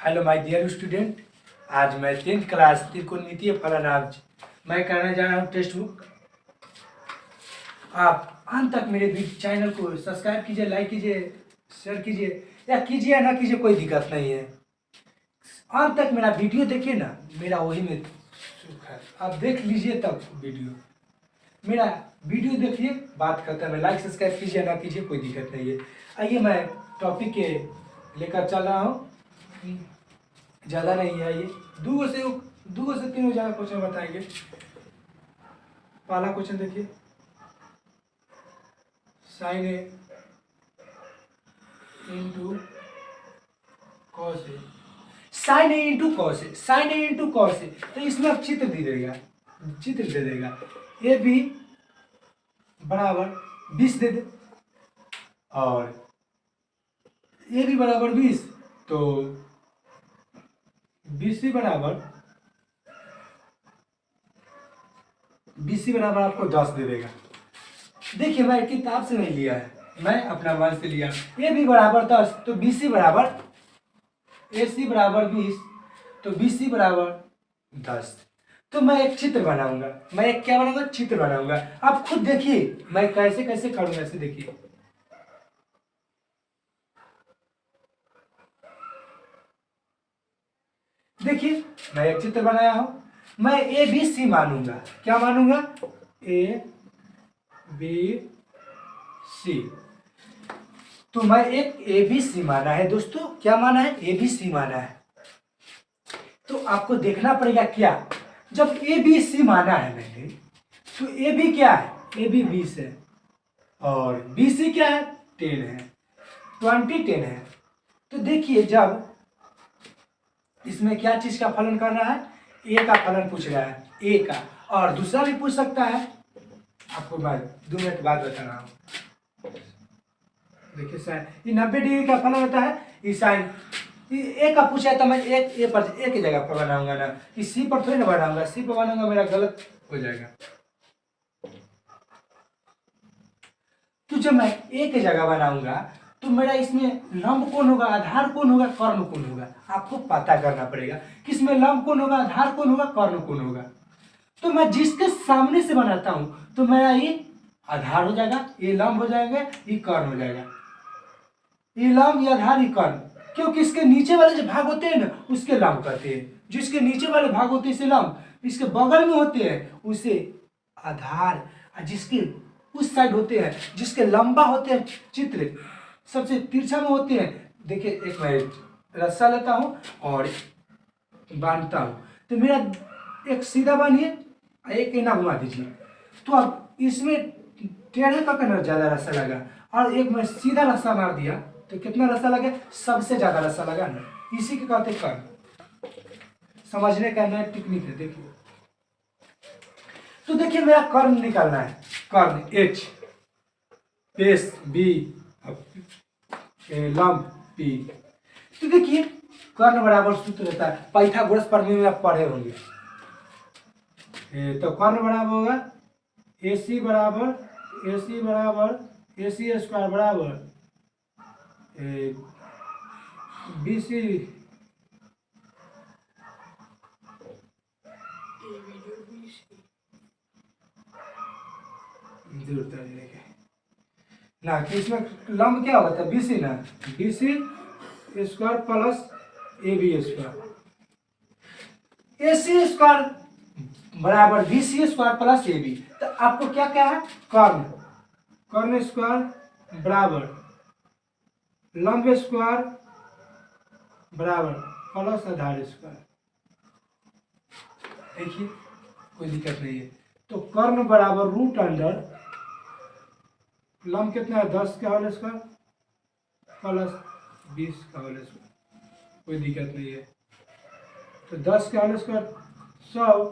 Hello my dear student. आज मैं 10th class त्रिकोणमितीय फलनार्ज मैं करने जा रहा हूँ टेक्स्ट बुक। आप अंत तक मेरे चैनल को सब्सक्राइब कीजिए, लाइक कीजिए, शेयर कीजिए या कीजिए ना कीजिए, कोई दिक्कत नहीं है। अंत तक मेरा वीडियो देखिए ना, मेरा वही में सुख है। आप देख लीजिए तब वीडियो, मेरा वीडियो देखिए, बात करते हैं। लाइक सब्सक्राइब कीजिए ना कीजिए, कोई दिक्कत नहीं है। आइए मैं टॉपिक के लेकर चल रहा हूँ, ज़्यादा नहीं है। ये दो से तीन ज़्यादा क्वेश्चन बताएंगे। पहला क्वेश्चन देखिए, sign A into cos A. Sign A into cos A, sign A into cos A, तो इसमें अब चित्र दे देगा। ए बी बराबर 20 दे दे, और ए बी बराबर 20, तो BC बराबर आपको 10 दे देगा। देखिए मैं किताब से नहीं लिया है, मैं अपना मन से लिया। ए बी बराबर 10, तो BC बराबर AC बराबर 20, तो BC बराबर 10। तो मैं एक चित्र बनाऊंगा, मैं एक क्या बनाऊंगा, चित्र बनाऊंगा। आप खुद देखिए मैं कैसे कैसे करूंगा, ऐसे देखिए। देखिए मैं एक चित्र बनाया हूं, मैं ABC मानूंगा। क्या मानूंगा? ABC। तो मैं एक ABC माना है दोस्तों। क्या माना है? ABC माना है। तो आपको देखना पड़ेगा क्या, जब ABC माना है मैंने, तो AB क्या है? AB 20 है, और BC क्या है? 10 है, 10 है। तो देखिए जब इसमें क्या चीज का फलन कर रहा है, ए का फलन पूछ रहा है, ए का, और दूसरा भी पूछ सकता है। आपको मैं 2 मिनट बाद बता रहा हूँ। देखिए साइन, ये 90 डिग्री का फलन होता है। ये साइन ए का पूछा है, तो मैं ए पर ए की जगह पर बनाऊंगा ना, ये सी पर थोड़ी ना बनाऊंगा। सी पर बनाऊंगा मेरा गलत हो जाएगा। तो जब मैं ए की जगह बनाऊंगा, तो मेरा इसमें लंब कौन होगा, आधार कौन होगा, कर्ण कौन होगा, आपको पता करना पड़ेगा। किसमें लंब कौन होगा, आधार कौन होगा, कर्ण कौन होगा। तो मैं जिसके सामने से बनाता हूं, तो मेरा ये आधार हो जाएगा, ये लंब हो जाएगा, ये कर्ण हो जाएगा। ये लंब, ये आधार, ये कर्ण, क्योंकि इसके नीचे वाले जो भाग होते हैं ना, उसके लंब कहते हैं। जिसके नीचे वाले भाग होते हैं इसे लंब, इसके बगल में होते हैं उसे आधार, और जिसके उस साइड होते हैं, जिसके लंबा होते हैं, चित्र सबसे तिरछा में होते हैं। देखिए एक मैं रस्सा लेता हूं और बांधता हूं, तो मेरा एक सीधा बांधिए, एक इना घुमा दीजिए, तो अब इसमें टेढ़े पकड़ना ज्यादा रस्सा लगा, और एक मैं सीधा रस्सा मार दिया, तो कितना रस्सा लगा? सबसे ज्यादा रस्सा लगा ना। इसी के कहते कर्ण। समझने का नया टेक्निक है। देखिए तो देखिए मेरा कर्ण निकालना है, कर्ण H, बेस B, लंब P। तो देखिए कर्ण बराबर सूत्र रहता है, पाइथागोरस प्रमेय में आप पढ़े होंगे। तो कर्ण बराबर होगा AC बराबर AC स्क्वायर बराबर BC ना, कि इसमें लंब क्या होता है? BC ना, BC square plus AB square, AC square बराबर BC स्क्वायर प्लस AB। तो आपको क्या क्या है? कर्ण स्क्वायर बराबर लंब स्क्वायर बराबर प्लस आधार स्क्वायर। देखिए कोई दिक्कत नहीं है। तो कर्ण बराबर रूट अंडर लंब कितना है? 10 का होल स्क्वायर प्लस 20 का होल स्क्वायर। कोई दिक्कत नहीं है। तो 10 का होल स्क्वायर 100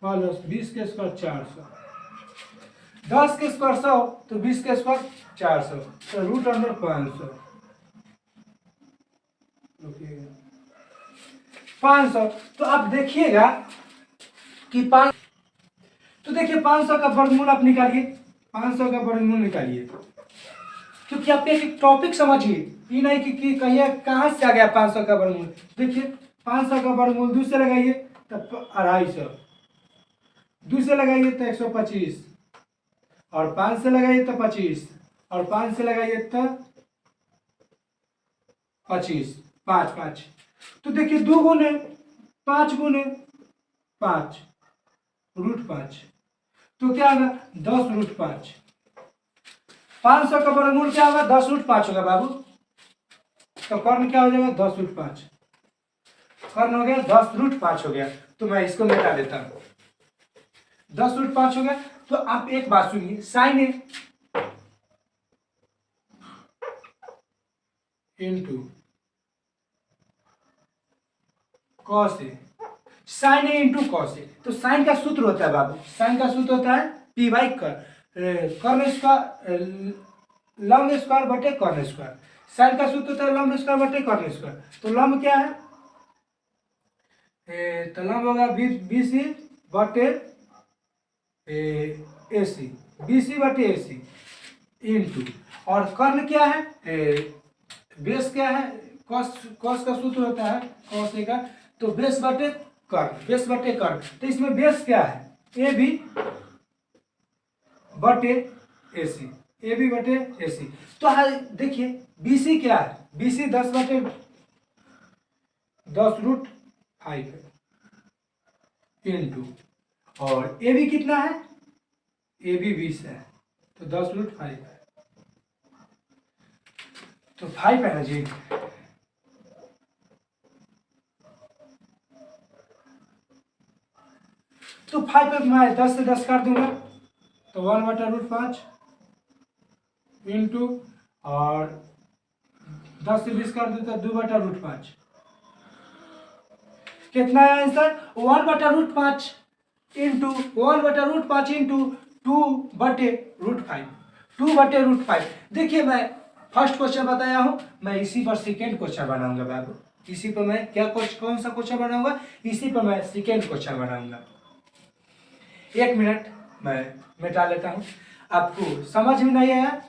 प्लस 20 के स्क्वायर 400। 10 के स्क्वायर 100, तो 20 के स्क्वायर 400, तो रूट अंडर 500। 500। तो आप देखिएगा कि 5, तो देखिए 500 का वर्गमूल आप निकालिए, 500 का वर्गमूल निकालिए। क्योंकि आप एक एक टॉपिक समझिए, ये नहीं कि कहिए कहाँ से आ गया 500 का वर्गमूल। देखिए 500 का वर्गमूल 2 से लगाइए तब 250, 2 से लगाइए तो 125, और 5 से लगाइए तो 25, और 5 से लगाइए तो 25, 5 5। तो देखिए 2 गुने 5 गुने 5 √5, तो क्या होगा 10 √5। 500 का वर्गमूल क्या होगा 10 √5 होगा बाबू। तो कर्ण क्या हो जाएगा 10 √5, कर्ण हो गया 10 √5 हो गया। तो मैं इसको मिटा देता हूं, 10 √5 हो गया। तो आप एक बात सुनिए, sign A into cos A, sign A into cos A. तो साइन का सूत्र होता है बाबू, साइन का सूत्र होता है पी बाई कर्ण स्क्वायर, लंब स्क्वायर बटे कर्ण स्क्वायर। साइन का सूत्र होता है लंब स्क्वायर बटे कर्ण स्क्वायर। तो लंब क्या है, तो लंब होगा बी सी बटे ए सी, बी सी बटे ए सी इंटू, और कर्ण क्या है, बेस क्या है, कॉस, कॉस का सूत्र होता है कॉस ए का, तो बेस बटे कर्ण, बेस बटे कर्ण। तो इसमें बेस क्या है ए बी बटे ए सी, ए बी बटे ए सी। तो देखिए बी सी क्या है, बी सी 10 बटे 10 √5 इंटू, और ए बी कितना है, ए बी 20 है, तो 10 √5 है, तो 5 है ना जी। तो 5 पे मैं 10 से 10 काट दूंगा, तो 1/√5 इंटू, और 10 से 20 काट दूं तो 2/√5। कितना है आंसर, 1/√5 इंटू 1/√5 इंटू 2/√5, 2/√5। देखिए मैं फर्स्ट क्वेश्चन बताया हूं, मैं इसी पर सेकेंड क्वेश्चन बनाऊंगा बाबू। इसी पर मैं क्या कौन सा क्वेश्चन बनाऊंगा, इसी पर मैं सेकेंड क्वेश्चन बनाऊंगा। 1 मिनट मैं मिटा लेता हूं। आपको समझ में नहीं आया,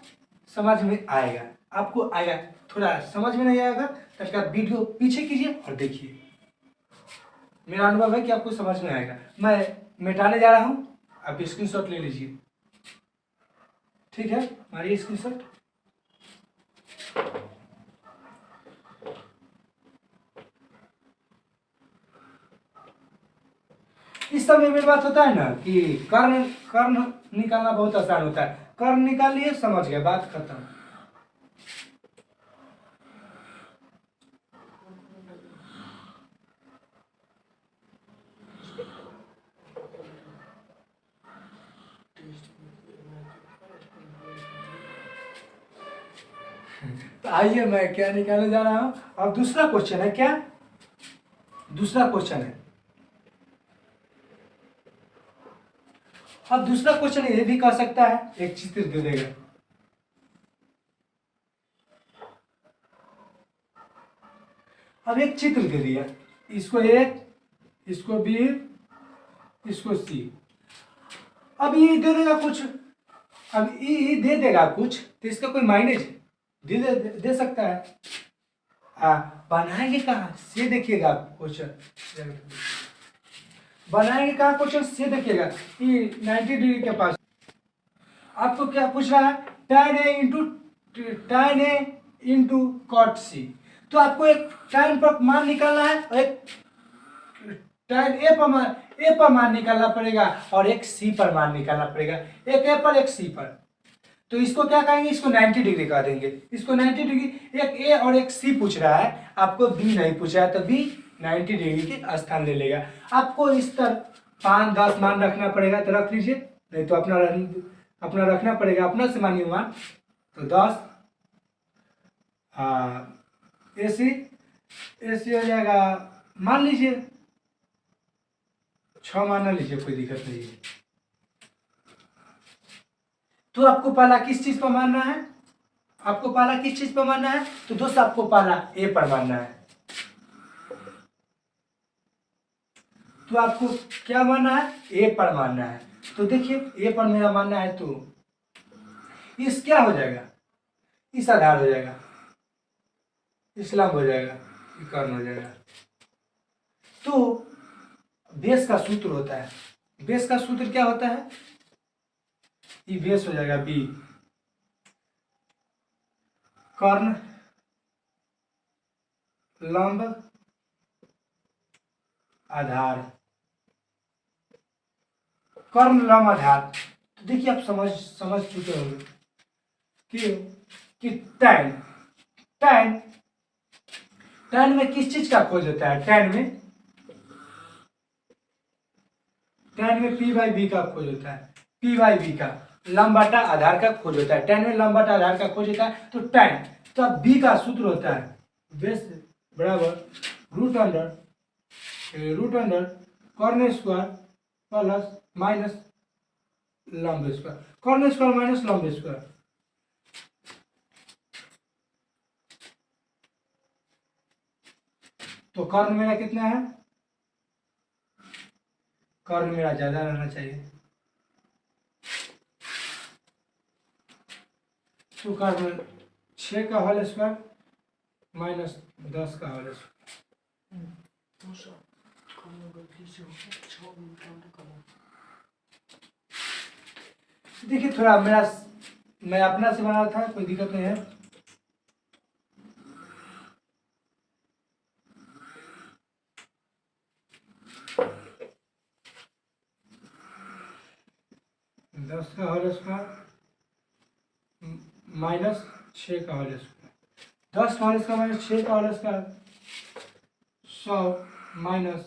समझ में आएगा, आपको आएगा, थोड़ा समझ में नहीं आएगा तब आप वीडियो पीछे कीजिए और देखिए। मेरा अनुभव है कि आपको समझ में आएगा। मैं मिटाने जा रहा हूं, आप स्क्रीनशॉट ले लीजिए, ठीक है, मारिए स्क्रीनशॉट। इस समय मेरी बात होता है ना कि कर्ण कर्ण निकालना बहुत आसान होता है, कर्ण निकाल लिए समझ गए, बात खत्म। तो आइए मैं क्या निकालने जा रहा हूं। और दूसरा क्वेश्चन है, क्या दूसरा क्वेश्चन है, अब दूसरा क्वेश्चन ये भी कह सकता है, एक चित्र दे देगा, अब एक चित्र दे दिया, इसको एक, इसको बी, इसको सी। अब ये दे देगा कुछ, अब ये दे देगा कुछ, तो इसका कोई माइनेज दे सकता है। बनाएंगे कहाँ से, देखिएगा क्वेश्चन बनाएंगे कहाँ, क्वेश्चन से देखिएगा, ये 90 डिग्री के पास आपको क्या पूछ रहा है, tan a into cot c। तो आपको एक tan पर मान निकालना है, और एक tan a पर मान निकालना पड़ेगा, और एक c पर मान निकालना पड़ेगा, एक a पर एक c पर। तो इसको क्या कहेंगे, इसको 90 डिग्री कह देंगे, इसको 90 डिग्री। एक ए और एक सी पूछ रहा है, आपको बी नहीं पूछ रहा है, तो बी 90 डिग्री के स्थान ले लेगा। आपको इस तरह 5-10 मान रखना पड़ेगा, तो रख लीजिए, नहीं तो अपना रखना पड़ेगा, अपना से मानिए मान। तो 10 ए सी हो जाएगा, मान लीजिए 6 मान लीजिए, कोई दिक्कत नहीं है। तो आपको पहला किस चीज पर मानना है, आपको पहला किस चीज पर मानना है, तो दोस्त आपको पहला ए पर मानना है। तो आपको क्या मानना है, ए पर मानना है। तो देखिए ए पर मेरा मानना है, तो इस क्या हो जाएगा, इस आधार हो जाएगा, इस लंब हो जाएगा, ये कर्ण हो जाएगा। तो बेस का सूत्र होता है, बेस का सूत्र क्या होता है, ये बेस हो जाएगा बी, कर्ण लंब आधार, कर्ण लंब आधार। तो देखिए आप समझ चुके होंगे कि tan tan tan में किस चीज का खोज होता है, tan में p बाई बी का खोज होता है, p बाई बी का लंब बटा आधार का खोज होता है, tan में लंब बटा आधार का खोज होता है। तो tan, तो अब b का सूत्र होता है बेस बराबर रूट अंडर कॉर्न स्क्वायर प्लस माइनस लंब स्क्वायर, कॉर्न स्क्वायर माइनस लंब स्क्वायर। तो कर्ण मेरा कितना है, कर्ण मेरा ज्यादा रहना चाहिए, तो कर्ण 6 का होल स्क्वायर माइनस 10 का होल स्क्वायर। देखिए थोड़ा मैं अपना से बना था, कोई दिक्कत नहीं है। दस का होल स्क्वायर माइनस 6 का होल स्क्वायर, 10 का होल स्क्वायर माइनस 6 का होल स्क्वायर 100 माइनस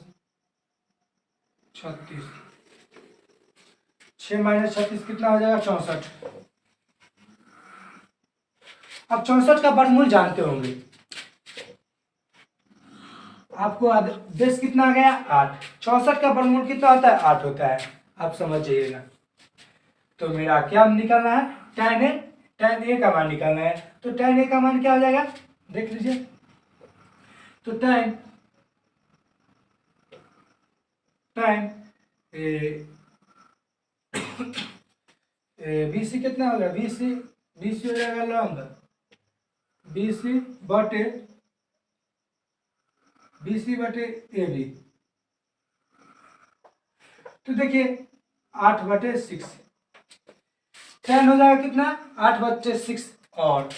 36, 6 माइनस 36 कितना हो जाएगा, 64। अब 64 का वर्गमूल जानते होंगे, आपको बेस कितना आ गया 8, 64 का वर्गमूल कितना होता है 8 होता है, आप समझ जाइएगा। तो मेरा क्या निकालना है, tan a का मान निकालना है। तो tan a का मान क्या हो जाएगा, देख लीजिए। तो tan BC कितना होगा, BC हो जाएगा लंब, BC बटे AB। तो देखिए 8/6 tan हो जाएगा कितना 8/6, और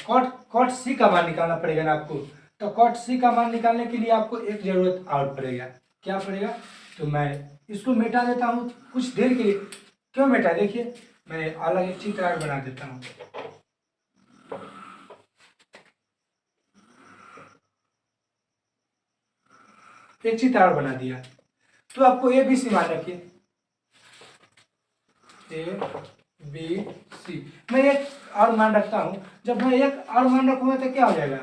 cot C का मान निकालना पड़ेगा ना आपको। तो cot C का मान निकालने के लिए आपको एक जरूरत और पड़ेगा, क्या पड़ेगा, तो मैं इसको मिटा देता हूँ कुछ देर के लिए। क्यों मिटा, देखिए मैं अलग एक चित्र और बना देता हूँ। एक चित्र और बना दिया। तो आपको ABC मान रखिए, ABC। मैं एक और मान रखता हूं, जब मैं एक और मान रखूंगा तो क्या हो जाएगा,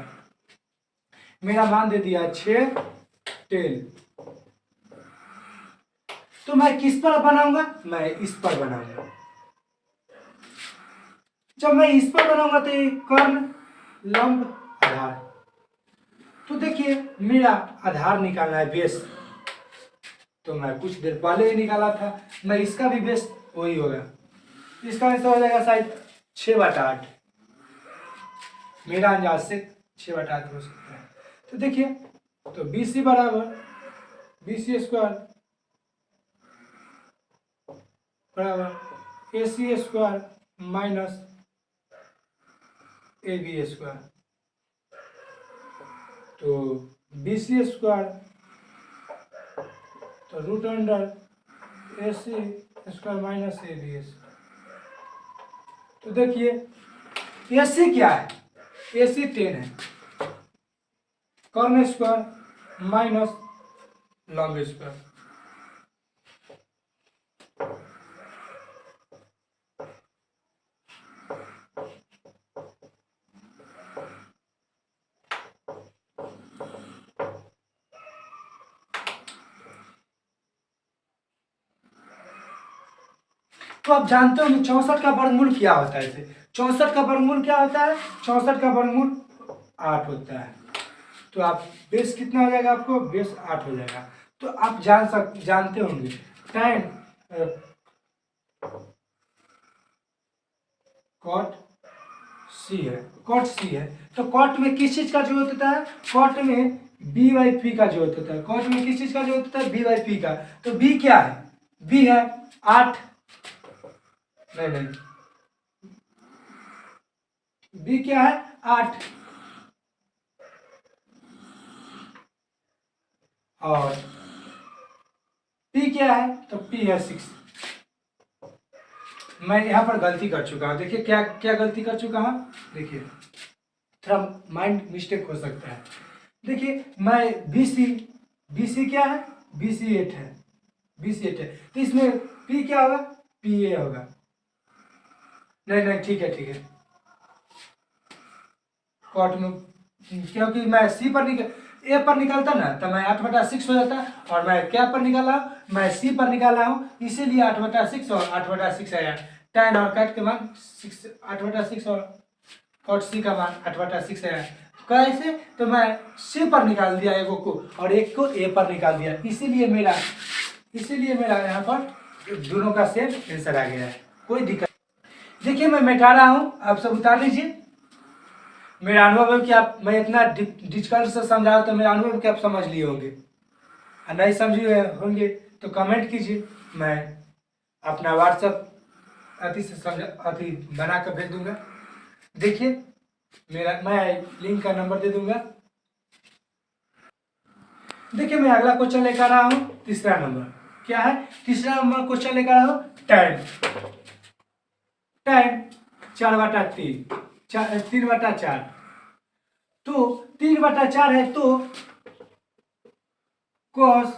मेरा मान दे दिया 6 10। तो मैं किस पर बनाऊंगा, मैं इस पर बनाऊंगा। जब मैं इस पर बनाऊंगा तो ये कर्ण लंब आधार। तो देखिए मेरा आधार निकालना है बेस, तो मैं कुछ देर पहले ही निकाला था, मैं इसका भी बेस वही होगा, इसका ऐसा हो जाएगा शायद 6/8, मेरा अंदाज से 6/8 हो सकता है। तो देखिए तो BC बराबर BC स्क्वायर बराबर AC square minus AB square. तो BC स्क्वायर तो root under AC square minus AB square. तो देखिए AC क्या है, AC 10 है, कॉर्न स्क्वायर माइनस लंब स्क्वायर। तो आप जानते हो 64 का वर्गमूल क्या होता है, इसे 64 का वर्गमूल क्या होता है, 64 का वर्गमूल 8 होता है। तो आप बेस कितना हो जाएगा, आपको बेस 8 हो जाएगा। तो आप जानते होंगे tan cot C सी है, कॉट सी है। तो कॉट में किस चीज का जरूरत होता है? कॉट में बी बाई पी का जरूरत होता है। कॉट में किस चीज का जरूरत होता है? बी बाई पी का। तो बी क्या है? बी है 8, नहीं, बी क्या है? 8। और पी क्या है? तो पी है 6। मैं यहाँ पर गलती कर चुका हूँ। देखिए क्या क्या गलती कर चुका हूँ। देखिए थोड़ा माइंड मिस्टेक हो सकता है। देखिए मैं बी सी क्या है? बी सी 8 है, बी सी 8 है। तो इसमें पी क्या होगा? पी ए होगा। नहीं, ठीक है। कॉट में क्योंकि मैं सी पर ए पर निकलता ना तो मैं 8/6 हो जाता, और मैं क्या पर निकाला? मैं सी पर निकाला हूँ, इसीलिए 8/6 और 8/6 आया। tan और कैट के मान 6, 8/6 और कॉट सी का मान 8/6 आया। कैसे? तो मैं सी पर निकाल दिया एक को, और एक को ए पर निकाल दिया, इसीलिए मेरा यहाँ पर दोनों का सेम आंसर आ गया है। कोई दिक्कत। देखिए मैं मिटा रहा हूँ, आप सब उतार लीजिए। मेरा अनुभव है कि आप, मैं इतना डिजिटल से समझा तो मेरा अनुभव कि आप समझ लिए होंगे, और नहीं समझे होंगे तो कमेंट कीजिए। मैं अपना व्हाट्सएप अति से अति बना कर भेज दूंगा। देखिए मैं लिंक का नंबर दे दूंगा। देखिए मैं अगला क्वेश्चन लेकर आ रहा हूँ, तीसरा नंबर। क्या है? तीसरा नंबर क्वेश्चन लेकर आया हूँ, tan 4/3, 3/4। तो 3/4 है, तो cos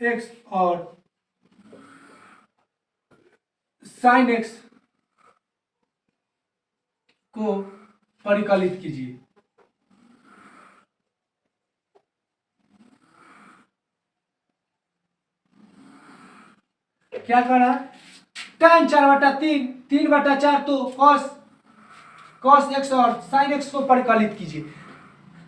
x और sin x को परिकलित कीजिए। क्या करना है? tan 4/3, 3/4, तो cos x और sin x को परिकलित कीजिए।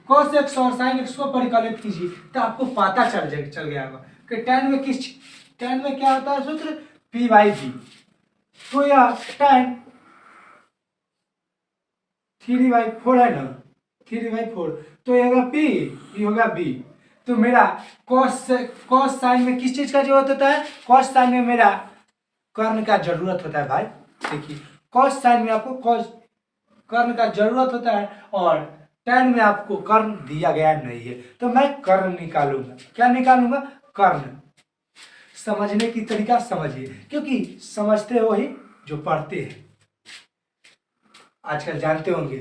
cos x और sin x को परिकलित कीजिए तो आपको पता चल गया होगा कि tan में क्या होता है सूत्र? p/v। तो यह tan 3/4 है ना, 3/4, तो ये होगा p, ये होगा b। तो मेरा cos साइन में किस चीज का जरूरत होता है? cos साइन में मेरा कर्ण का जरूरत होता है भाई। देखिए cos साइन में आपको कर्ण का जरूरत होता है, और tan में आपको कर्ण दिया गया नहीं है, तो मैं कर्ण निकालूंगा। क्या निकालूंगा? कर्ण। समझने की तरीका समझिए, क्योंकि समझते हो ही जो पढ़ते हैं। आजकल जानते होंगे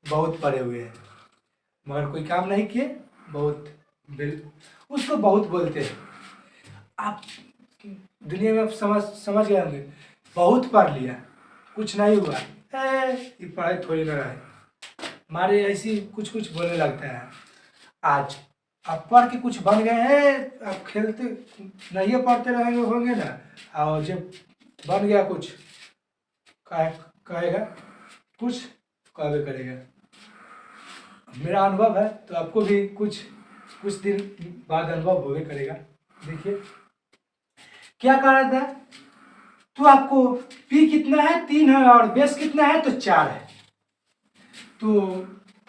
बहुत पढ़े हुए हैं मगर कोई काम नहीं किए, उसको बहुत बोलते हैं। आप दुनिया में आप समझ गए होंगे, बहुत पढ़ लिया कुछ नहीं हुआ, ये पढ़ाई थोड़ी ना रहे, हमारे ऐसी कुछ बोलने लगता है। आज आप पढ़ के कुछ बन गए हैं, आप खेलते नहीं पढ़ते रहेंगे होंगे ना, और जब बन गया कुछ कहेगा, कुछ कहवे करेगा। मेरा अनुभव है तो आपको भी कुछ दिन बाद अनुभव होवे करेगा। देखिए क्या कर रहा था, तो आपको P कितना है? 3 है, और बेस कितना है? तो 4 है। तो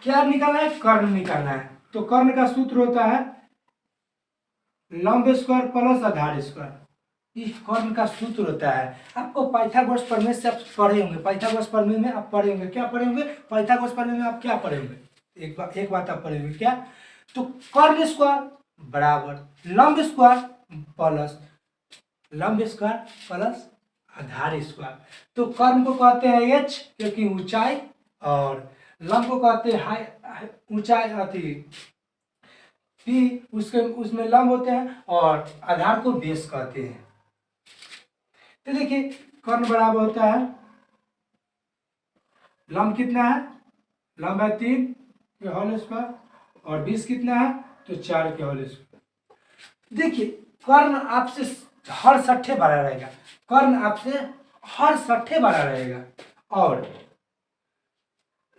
क्या निकालना है? कर्ण निकालना है। तो कर्ण का सूत्र होता है लंब स्क्वायर प्लस आधार स्क्वायर। इस कर्ण का सूत्र होता है, आपको पाइथागोरस प्रमेय से आप पढ़े होंगे। पाइथागोरस प्रमेय में आप पढ़े होंगे, क्या पढ़े होंगे? पाइथागोरस प्रमेय में आप क्या पढ़े होंगे? एक बात आप पढ़े होंगे, क्या? तो कर्ण स्क्वायर बराबर लंब स्क्वायर प्लस आधार स्क्वायर। तो कर्ण को कहते हैं h, क्योंकि ऊंचाई, और लंब को कहते हैं ऊंचाई अति p, उसमें लंब होते हैं, और आधार को बेस कहते हैं। तो देखिए कर्ण बराबर होता है, लंब कितना है? लंब है 3 के होल स्क्वायर, और बेस कितना है? तो 4 के होल स्क्वायर। देखिए कर्ण आपसे हर 60 बड़ा रहेगा, कर्ण आपसे हर 60 बड़ा रहेगा, और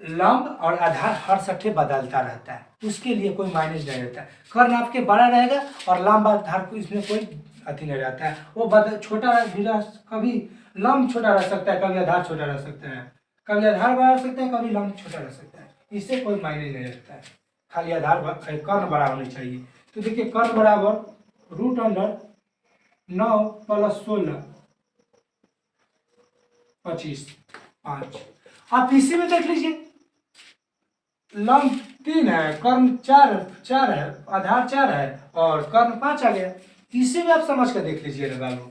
लंब और आधार हर 60 बदलता रहता है, उसके लिए कोई माइनस नहीं रहता है। कर्ण आपके बड़ा रहेगा और लंब आधार को इसमें कोई अति नहीं रहता है, वो छोटा भी कभी लंब छोटा रह सकता है, कभी आधार छोटा रह सकता है, कभी आधार बड़ा हो सकता है, कभी लंब छोटा रह सकता है, इससे कोई मायने नहीं रखता है, खाली आधार कर्ण बड़ा होनी चाहिए। तो देखिए कर्ण बराबर रूट अंडर 9 प्लस 16 25 5। आप इसी में देख लीजिए, लंब 3 है, कर्ण 4 है, आधार 4 है और कर्ण 5 आ गया। इसे भी आप समझ कर देख लीजिए ना बाबू।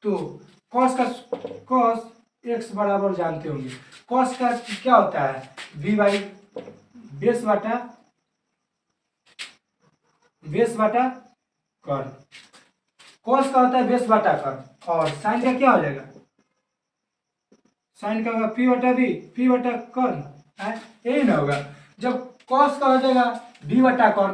तो कॉस एक्स बराबर जानते होंगे, कॉस का क्या होता है, वी बाई बेस बाटा कर्ण। कॉस का होता है बेस बाटा कर्ण, और साइन का क्या हो जाएगा, साइन का होगा पी बटा बी, पी बटा कर्ण है, यही ना होगा। जब कॉस का हो जाएगा बी बटा कर्ण,